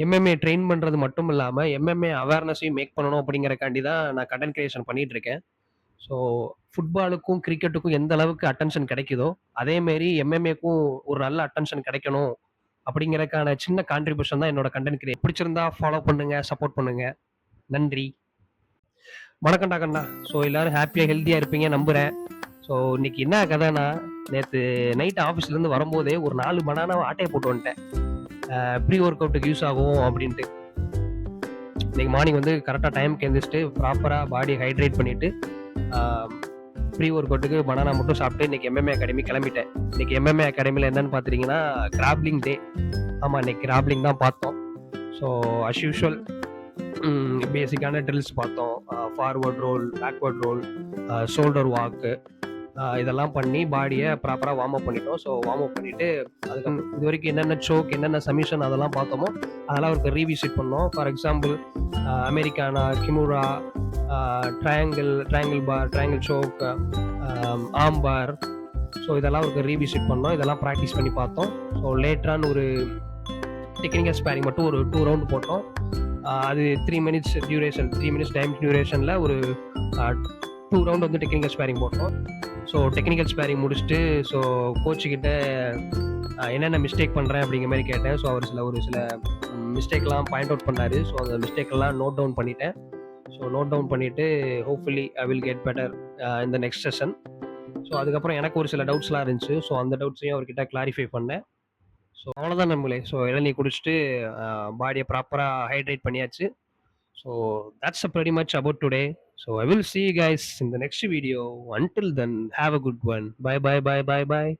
MMA train பண்றது மட்டும் இல்லாம, எம்எம்ஏ அவேர்னஸையும் மேக் பண்ணணும் அப்படிங்கிறக்காண்டி தான் நான் கன்டென்ட் கிரியேஷன் பண்ணிட்டு இருக்கேன். ஸோ ஃபுட்பாலுக்கும், கிரிக்கெட்டுக்கும் எந்த அளவுக்கு அட்டென்ஷன் கிடைக்குதோ, அதே மாரி எம்எம்ஏக்கும் ஒரு நல்ல அட்டென்ஷன் கிடைக்கணும் அப்படிங்கிறதுக்கான சின்ன கான்ட்ரிபியூஷன் தான் என்னோட கன்டென்ட் பிடிச்சிருந்தா ஃபாலோ பண்ணுங்க, சப்போர்ட் பண்ணுங்க. நன்றி. வணக்கம்டா கண்ணா. ஸோ எல்லாரும் ஹாப்பியா, ஹெல்த்தியா இருப்பீங்க நம்புறேன். ஸோ இன்னைக்கு என்ன கதைன்னா, நேத்து நைட் ஆஃபீஸ்லேருந்து வரும்போதே ஒரு 4 பனானாவ ஆட்டைய போட்டு வந்துட்டேன். ப்ரீ ஒர்க் அவுட்டுக்கு யூஸ் ஆகும் அப்படின்ட்டு. இன்னைக்கு மார்னிங் வந்து கரெக்டாக டைமுக்கு எந்திரிச்சிட்டு ப்ராப்பராக பாடியை ஹைட்ரேட் பண்ணிட்டு ப்ரீ ஒர்க் அவுட்டுக்கு பனானா மட்டும் சாப்பிட்டு இன்னைக்கு எம்எம்ஏ அகாடமி கிளம்பிட்டேன். இன்னைக்கு எம்எம்ஏ அகாடமியில் என்னன்னு பார்த்தீங்கன்னா கிராப்லிங் டே. ஆமாம், இன்னைக்கு கிராப்லிங் தான் பார்த்தோம். ஸோ அஸ் யூஷுவல் பேசிக்கான ட்ரில்ஸ் பார்த்தோம். Forward roll, backward roll, shoulder walk, இதெல்லாம் பண்ணி பாடியை ப்ராப்பராக வார்ம் அப் பண்ணிட்டோம். ஸோ வார்ம் அப் பண்ணிட்டு அதுக்கப்புறம் இது வரைக்கும் என்னென்ன சோக், என்னென்ன சமிஷன் அதெல்லாம் பார்த்தோமோ அதெல்லாம் ஒரு ரீவிசிட் பண்ணோம். For example americana, kimura, triangle bar, triangle choke, armbar. So இதெல்லாம் ஒரு ரீவிசிட் பண்ணோம். இதெல்லாம் ப்ராக்டிஸ் பண்ணி பார்த்தோம். ஸோ லேட்டரான ஒரு டெக்னிக்கல் ஸ்பேரிங் மட்டும் ஒரு 2 ரவுண்டு போட்டோம். அது 3 மினிட்ஸ் டியூரேஷன், 3 மினிட்ஸ் டைம் டியூரேஷனில் ஒரு 2 ரவுண்ட் வந்து டெக்னிக்கல் ஸ்பேரிங் போட்டோம். ஸோ டெக்னிக்கல் ஸ்பேரிங் முடிச்சுட்டு ஸோ கோச்சுக்கிட்ட என்னென்ன மிஸ்டேக் பண்ணுறேன் அப்படிங்கிற மாதிரி கேட்டேன். ஸோ அவர் ஒரு சில மிஸ்டேக்லாம் பாயிண்ட் அவுட் பண்ணார். ஸோ அந்த மிஸ்டேக்கெல்லாம் நோட் டவுன் பண்ணிட்டேன். ஸோ நோட் டவுன் பண்ணிவிட்டு hopefully I will get better இந்த நெக்ஸ்ட் செஷன். ஸோ அதுக்கப்புறம் எனக்கு ஒரு சில டவுட்ஸ்லாம் இருந்துச்சு. ஸோ அந்த டவுட்ஸையும் அவர்கிட்ட கிளாரிஃபை பண்ணேன். ஸோ அவ்வளோதான் நம்மளே. ஸோ இளநீர் குடிச்சிட்டு பாடியை ப்ராப்பராக ஹைட்ரேட் பண்ணியாச்சு. So that's pretty much about today. So I will see you guys in the next video. Until then, have a good one. Bye bye bye bye bye.